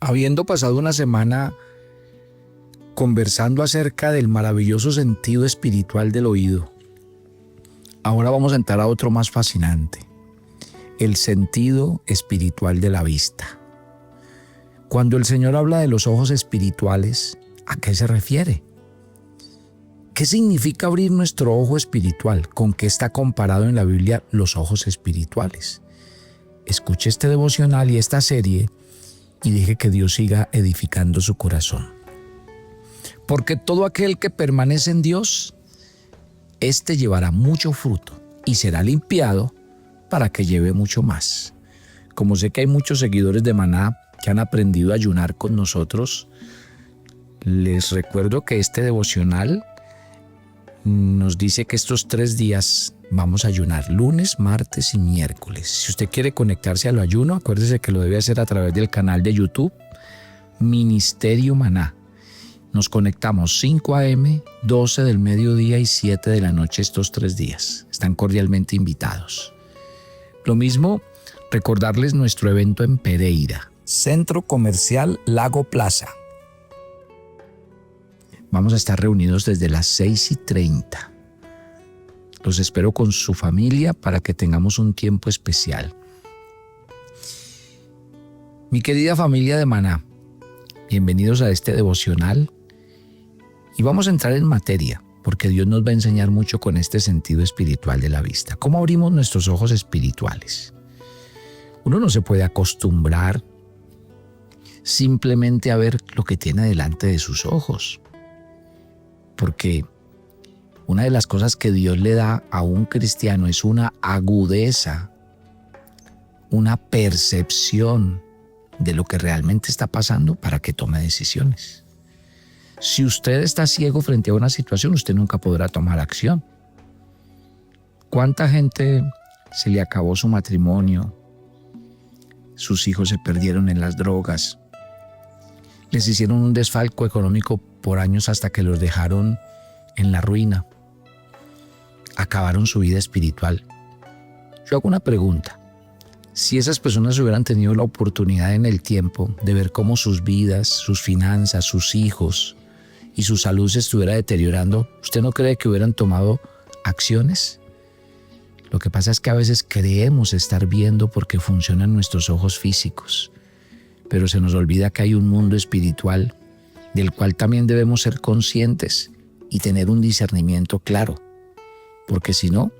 Habiendo pasado una semana conversando acerca del maravilloso sentido espiritual del oído, ahora vamos a entrar a otro más fascinante, el sentido espiritual de la vista. Cuando el Señor habla de los ojos espirituales, ¿a qué se refiere? ¿Qué significa abrir nuestro ojo espiritual? ¿Con qué está comparado en la Biblia los ojos espirituales? Escuche este devocional y esta serie y deje que Dios siga edificando su corazón. Porque todo aquel que permanece en Dios, éste llevará mucho fruto y será limpiado para que lleve mucho más. Como sé que hay muchos seguidores de Maná que han aprendido a ayunar con nosotros, les recuerdo que este devocional nos dice que estos 3 días vamos a ayunar, lunes, martes y miércoles. Si usted quiere conectarse al ayuno, acuérdese que lo debe hacer a través del canal de YouTube Ministerio Maná. Nos conectamos 5 a.m., 12 del mediodía y 7 de la noche estos 3 días. Están cordialmente invitados. Lo mismo, recordarles nuestro evento en Pereira, Centro Comercial Lago Plaza. Vamos a estar reunidos desde las 6:30. Los espero con su familia para que tengamos un tiempo especial. Mi querida familia de Maná, bienvenidos a este devocional y vamos a entrar en materia porque Dios nos va a enseñar mucho con este sentido espiritual de la vista. ¿Cómo abrimos nuestros ojos espirituales? Uno no se puede acostumbrar simplemente a ver lo que tiene delante de sus ojos. Porque una de las cosas que Dios le da a un cristiano es una agudeza, una percepción de lo que realmente está pasando para que tome decisiones. Si usted está ciego frente a una situación, usted nunca podrá tomar acción. ¿Cuánta gente se le acabó su matrimonio? Sus hijos se perdieron en las drogas. Les hicieron un desfalco económico por años hasta que los dejaron en la ruina. Acabaron su vida espiritual. Yo hago una pregunta. Si esas personas hubieran tenido la oportunidad en el tiempo de ver cómo sus vidas, sus finanzas, sus hijos y su salud se estuviera deteriorando, ¿usted no cree que hubieran tomado acciones? Lo que pasa es que a veces creemos estar viendo porque funcionan nuestros ojos físicos, pero se nos olvida que hay un mundo espiritual del cual también debemos ser conscientes y tener un discernimiento claro, porque si no,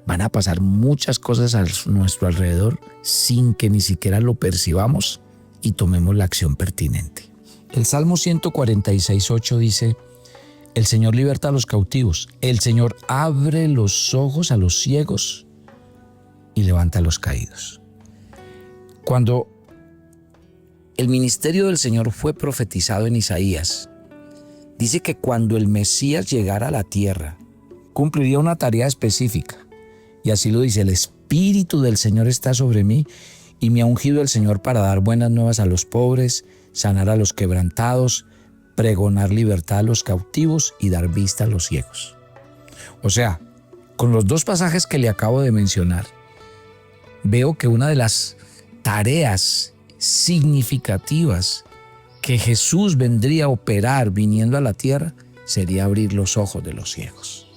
van a pasar muchas cosas a nuestro alrededor sin que ni siquiera lo percibamos y tomemos la acción pertinente. El Salmo 146:8 dice: el Señor liberta a los cautivos, el Señor abre los ojos a los ciegos y levanta a los caídos. Cuando el ministerio del Señor fue profetizado en Isaías, dice que cuando el Mesías llegara a la tierra, cumpliría una tarea específica. Y así lo dice: el Espíritu del Señor está sobre mí y me ha ungido el Señor para dar buenas nuevas a los pobres, sanar a los quebrantados, pregonar libertad a los cautivos y dar vista a los ciegos. O sea, con los 2 pasajes que le acabo de mencionar, veo que una de las tareas significativas que Jesús vendría a operar viniendo a la tierra sería abrir los ojos de los ciegos.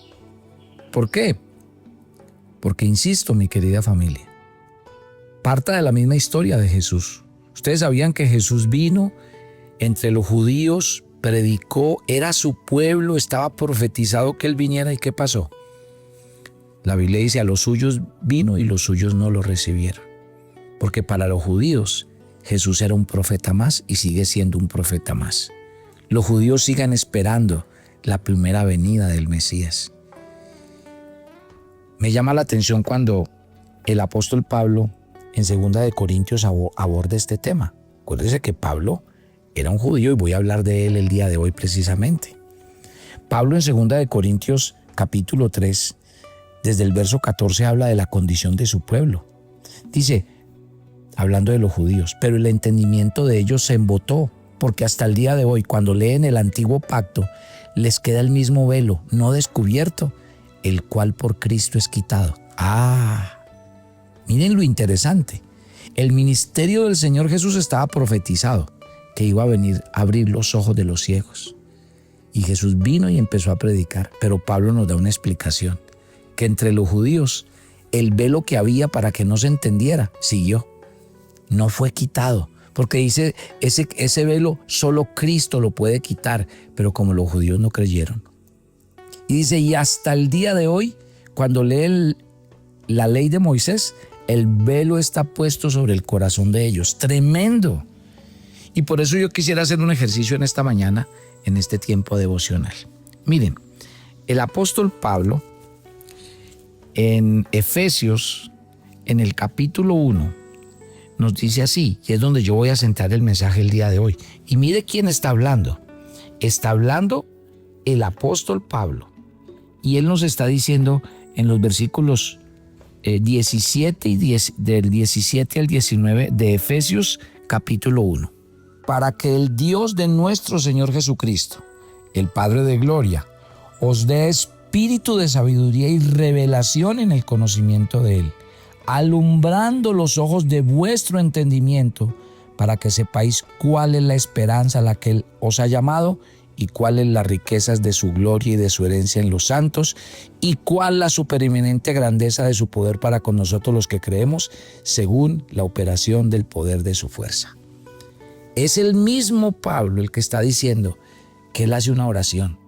¿Por qué? Porque, insisto, mi querida familia, parta de la misma historia de Jesús. Ustedes sabían que Jesús vino entre los judíos, predicó, era su pueblo, estaba profetizado que Él viniera. ¿Y qué pasó? La Biblia dice: a los suyos vino y los suyos no lo recibieron. Porque para los judíos Jesús era un profeta más y sigue siendo un profeta más. Los judíos sigan esperando la primera venida del Mesías. Me llama la atención cuando el apóstol Pablo en 2 Corintios aborda este tema. Acuérdense que Pablo era un judío y voy a hablar de él el día de hoy precisamente. Pablo en 2 Corintios capítulo 3, desde el verso 14 habla de la condición de su pueblo. Dice, hablando de los judíos: pero el entendimiento de ellos se embotó, porque hasta el día de hoy, cuando leen el antiguo pacto, les queda el mismo velo, no descubierto, el cual por Cristo es quitado. Miren lo interesante. El ministerio del Señor Jesús estaba profetizado, que iba a venir a abrir los ojos de los ciegos. Y Jesús vino y empezó a predicar, pero Pablo nos da una explicación, que entre los judíos el velo que había para que no se entendiera siguió, no fue quitado, porque dice ese velo solo Cristo lo puede quitar, pero como los judíos no creyeron. Y dice, y hasta el día de hoy, cuando lee la ley de Moisés, el velo está puesto sobre el corazón de ellos. Tremendo. Y por eso yo quisiera hacer un ejercicio en esta mañana, en este tiempo devocional. Miren, el apóstol Pablo, en Efesios, en el capítulo 1, nos dice así, y es donde yo voy a centrar el mensaje el día de hoy. Y mire quién está hablando. Está hablando el apóstol Pablo. Y él nos está diciendo en los versículos 17 y del 17 al 19 de Efesios capítulo 1. Para que el Dios de nuestro Señor Jesucristo, el Padre de gloria, os dé espíritu de sabiduría y revelación en el conocimiento de Él, alumbrando los ojos de vuestro entendimiento, para que sepáis cuál es la esperanza a la que Él os ha llamado y cuáles las riquezas de su gloria y de su herencia en los santos, y cuál la supereminente grandeza de su poder para con nosotros los que creemos, según la operación del poder de su fuerza. Es el mismo Pablo el que está diciendo que él hace una oración,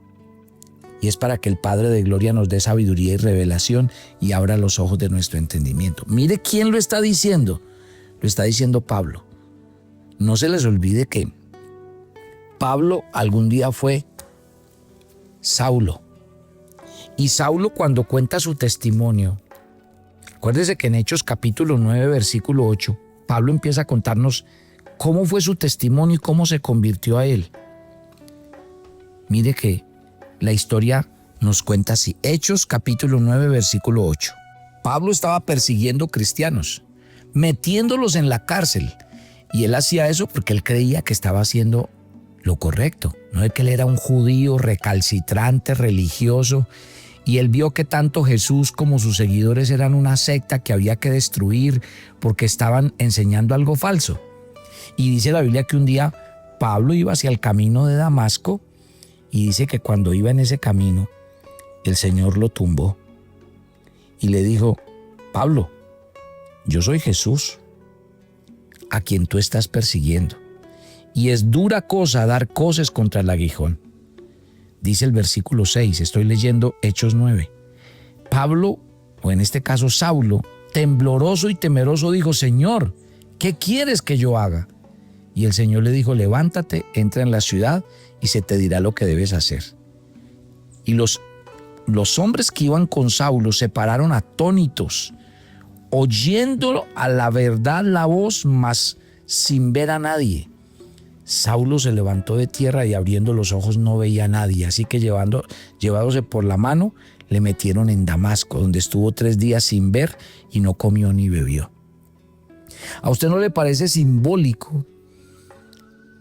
y es para que el Padre de gloria nos dé sabiduría y revelación y abra los ojos de nuestro entendimiento. Mire quién lo está diciendo. Lo está diciendo Pablo. No se les olvide que Pablo algún día fue Saulo. Y Saulo, cuando cuenta su testimonio, acuérdese que en Hechos capítulo 9, versículo 8, Pablo empieza a contarnos cómo fue su testimonio y cómo se convirtió a él. Mire que la historia nos cuenta así. Hechos capítulo 9, versículo 8. Pablo estaba persiguiendo cristianos, metiéndolos en la cárcel. Y él hacía eso porque él creía que estaba haciendo lo correcto. No es que él era un judío recalcitrante, religioso, y él vio que tanto Jesús como sus seguidores eran una secta que había que destruir porque estaban enseñando algo falso. Y dice la Biblia que un día Pablo iba hacia el camino de Damasco, y dice que cuando iba en ese camino, el Señor lo tumbó y le dijo: Pablo, yo soy Jesús, a quien tú estás persiguiendo, y es dura cosa dar coces contra el aguijón. Dice el versículo 6, estoy leyendo Hechos 9. Pablo, o en este caso Saulo, tembloroso y temeroso, dijo: Señor, ¿qué quieres que yo haga? Y el Señor le dijo: levántate, entra en la ciudad y se te dirá lo que debes hacer. Y los hombres que iban con Saulo se pararon atónitos, oyendo a la verdad la voz, mas sin ver a nadie. Saulo se levantó de tierra y abriendo los ojos no veía a nadie, así que llevándose por la mano, le metieron en Damasco, donde estuvo 3 días sin ver y no comió ni bebió. ¿A usted no le parece simbólico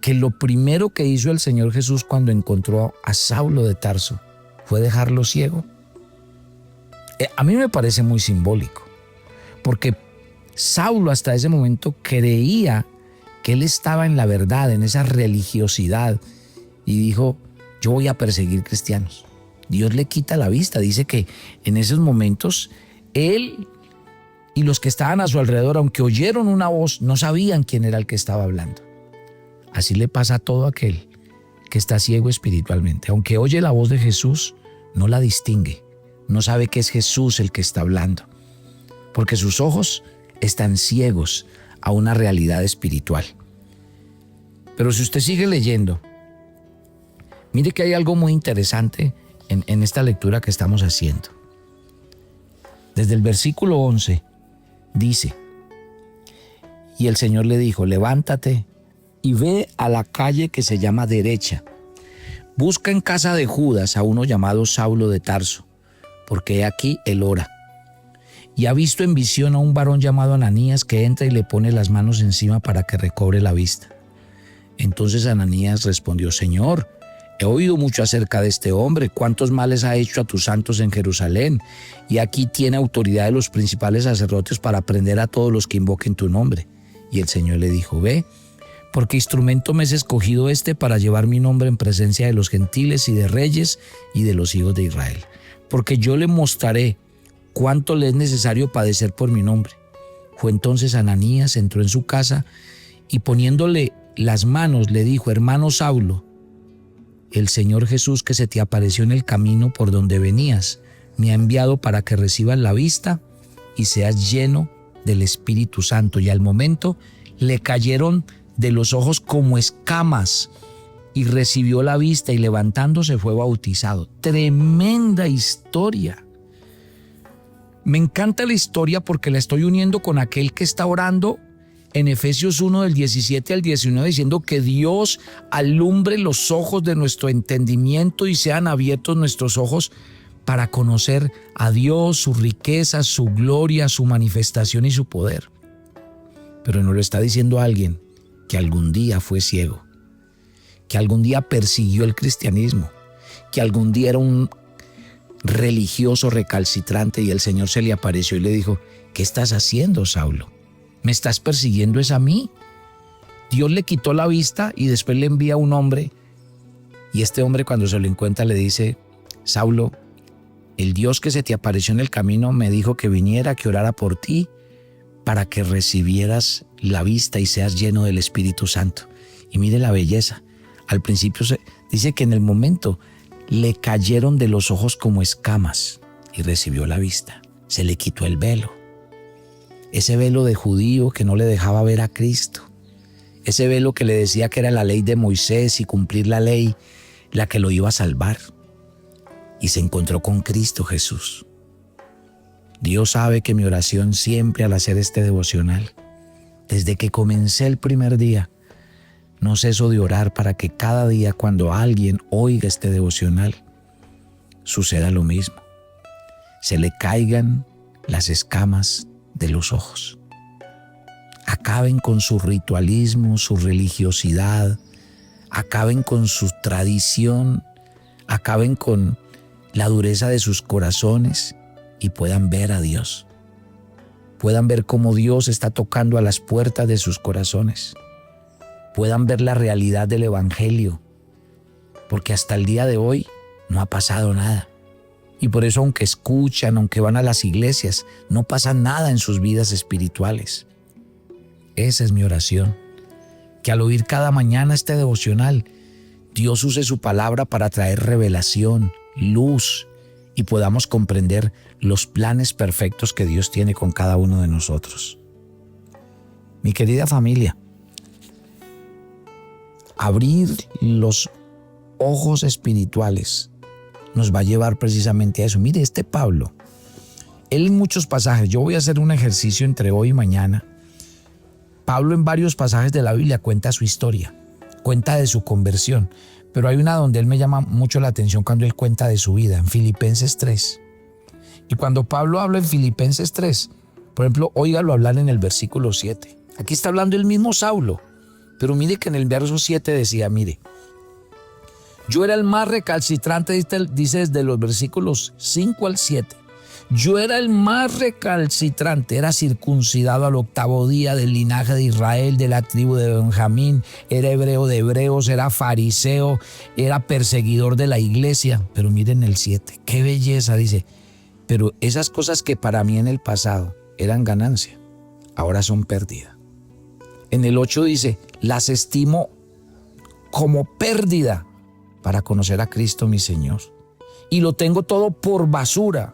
que lo primero que hizo el Señor Jesús cuando encontró a Saulo de Tarso fue dejarlo ciego? A mí me parece muy simbólico, porque Saulo hasta ese momento creía que él estaba en la verdad, en esa religiosidad, y dijo: yo voy a perseguir cristianos. Dios le quita la vista. Dice que en esos momentos él y los que estaban a su alrededor, aunque oyeron una voz, no sabían quién era el que estaba hablando. Así le pasa a todo aquel que está ciego espiritualmente. Aunque oye la voz de Jesús, no la distingue, no sabe que es Jesús el que está hablando, porque sus ojos están ciegos a una realidad espiritual. Pero si usted sigue leyendo, mire que hay algo muy interesante en esta lectura que estamos haciendo. Desde el versículo 11 dice: y el Señor le dijo: levántate y ve a la calle que se llama Derecha. Busca en casa de Judas a uno llamado Saulo de Tarso, porque he aquí él ora. Y ha visto en visión a un varón llamado Ananías que entra y le pone las manos encima para que recobre la vista. Entonces Ananías respondió: Señor, he oído mucho acerca de este hombre, cuántos males ha hecho a tus santos en Jerusalén, y aquí tiene autoridad de los principales sacerdotes para prender a todos los que invoquen tu nombre. Y el Señor le dijo: ve, porque instrumento me es escogido para llevar mi nombre en presencia de los gentiles y de reyes y de los hijos de Israel. Porque yo le mostraré cuánto le es necesario padecer por mi nombre. Fue entonces Ananías, entró en su casa y poniéndole las manos le dijo: hermano Saulo, el Señor Jesús que se te apareció en el camino por donde venías, me ha enviado para que recibas la vista y seas lleno del Espíritu Santo. Y al momento le cayeron de los ojos como escamas y recibió la vista y levantándose fue bautizado. Tremenda historia. Me encanta la historia porque la estoy uniendo con aquel que está orando en Efesios 1 del 17 al 19 diciendo que Dios alumbre los ojos de nuestro entendimiento y sean abiertos nuestros ojos para conocer a Dios, su riqueza, su gloria, su manifestación y su poder. Pero nos lo está diciendo alguien que algún día fue ciego, que algún día persiguió el cristianismo, que algún día era un religioso recalcitrante y el Señor se le apareció y le dijo: ¿qué estás haciendo, Saulo? ¿Me estás persiguiendo es a mí? Dios le quitó la vista y después le envía a un hombre y este hombre cuando se lo encuentra le dice: Saulo, el Dios que se te apareció en el camino me dijo que viniera, que orara por ti para que recibieras la vista y seas lleno del Espíritu Santo. Y mire la belleza. Al principio se dice que en el momento le cayeron de los ojos como escamas y recibió la vista. Se le quitó el velo. Ese velo de judío que no le dejaba ver a Cristo. Ese velo que le decía que era la ley de Moisés y cumplir la ley la que lo iba a salvar. Y se encontró con Cristo Jesús. Dios sabe que mi oración siempre al hacer este devocional, desde que comencé el primer día, no ceso de orar para que cada día cuando alguien oiga este devocional, suceda lo mismo. Se le caigan las escamas de los ojos. Acaben con su ritualismo, su religiosidad, acaben con su tradición, acaben con la dureza de sus corazones y puedan ver a Dios. Puedan ver cómo Dios está tocando a las puertas de sus corazones. Puedan ver la realidad del Evangelio, porque hasta el día de hoy no ha pasado nada. Y por eso aunque escuchan, aunque van a las iglesias, no pasa nada en sus vidas espirituales. Esa es mi oración, que al oír cada mañana este devocional, Dios use su palabra para traer revelación, luz y podamos comprender los planes perfectos que Dios tiene con cada uno de nosotros. Mi querida familia, abrir los ojos espirituales nos va a llevar precisamente a eso. Mire, este Pablo, él en muchos pasajes, yo voy a hacer un ejercicio entre hoy y mañana. Pablo en varios pasajes de la Biblia cuenta su historia, cuenta de su conversión, pero hay una donde él me llama mucho la atención cuando él cuenta de su vida, en Filipenses 3. Y cuando Pablo habla en Filipenses 3, por ejemplo, óigalo hablar en el versículo 7. Aquí está hablando el mismo Saulo, pero mire que en el verso 7 decía, mire, yo era el más recalcitrante, dice desde los versículos 5 al 7. Yo era el más recalcitrante, era circuncidado al 8º día del linaje de Israel, de la tribu de Benjamín, era hebreo de hebreos, era fariseo, era perseguidor de la iglesia. Pero miren el 7, qué belleza, dice, pero esas cosas que para mí en el pasado eran ganancia, ahora son pérdida. En el 8 dice, las estimo como pérdida para conocer a Cristo mi Señor. Y lo tengo todo por basura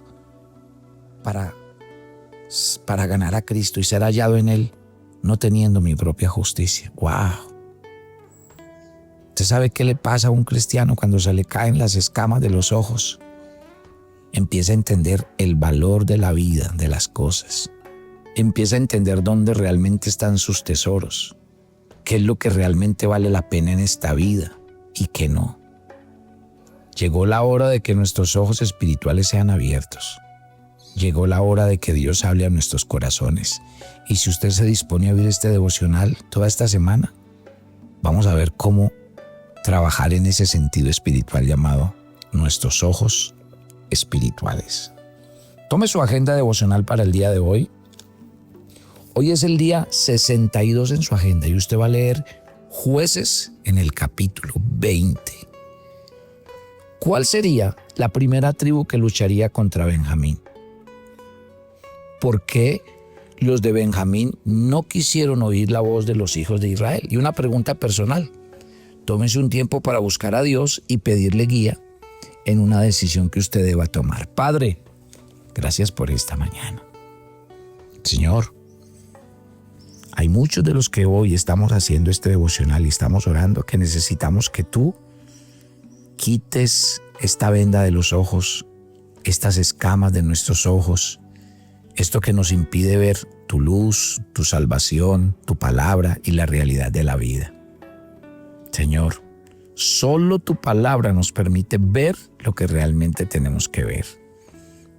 para ganar a Cristo y ser hallado en Él, no teniendo mi propia justicia. ¡Wow! ¿Usted sabe qué le pasa a un cristiano cuando se le caen las escamas de los ojos? Empieza a entender el valor de la vida, de las cosas. Empieza a entender dónde realmente están sus tesoros, qué es lo que realmente vale la pena en esta vida y qué no. Llegó la hora de que nuestros ojos espirituales sean abiertos. Llegó la hora de que Dios hable a nuestros corazones. Y si usted se dispone a vivir este devocional toda esta semana, vamos a ver cómo trabajar en ese sentido espiritual llamado nuestros ojos espirituales. Tome su agenda devocional para el día de hoy. Hoy es el día 62 en su agenda y usted va a leer Jueces en el capítulo 20. ¿Cuál sería la primera tribu que lucharía contra Benjamín? ¿Por qué los de Benjamín no quisieron oír la voz de los hijos de Israel? Y una pregunta personal. Tómese un tiempo para buscar a Dios y pedirle guía en una decisión que usted deba tomar. Padre, gracias por esta mañana. Señor, hay muchos de los que hoy estamos haciendo este devocional y estamos orando que necesitamos que tú quites esta venda de los ojos, estas escamas de nuestros ojos, esto que nos impide ver tu luz, tu salvación, tu palabra y la realidad de la vida. Señor, solo tu palabra nos permite ver lo que realmente tenemos que ver,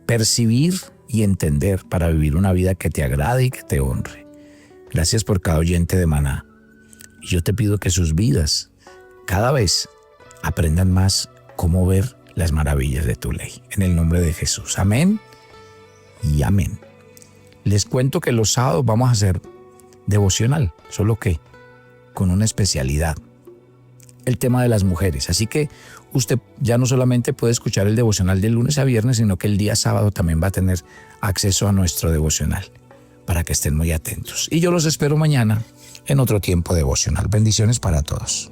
percibir y entender para vivir una vida que te agrade y que te honre. Gracias por cada oyente de Maná. Y yo te pido que sus vidas cada vez aprendan más cómo ver las maravillas de tu ley. En el nombre de Jesús. Amén y amén. Les cuento que los sábados vamos a hacer devocional, solo que con una especialidad. El tema de las mujeres. Así que usted ya no solamente puede escuchar el devocional de lunes a viernes, sino que el día sábado también va a tener acceso a nuestro devocional, para que estén muy atentos. Y yo los espero mañana en otro tiempo devocional. Bendiciones para todos.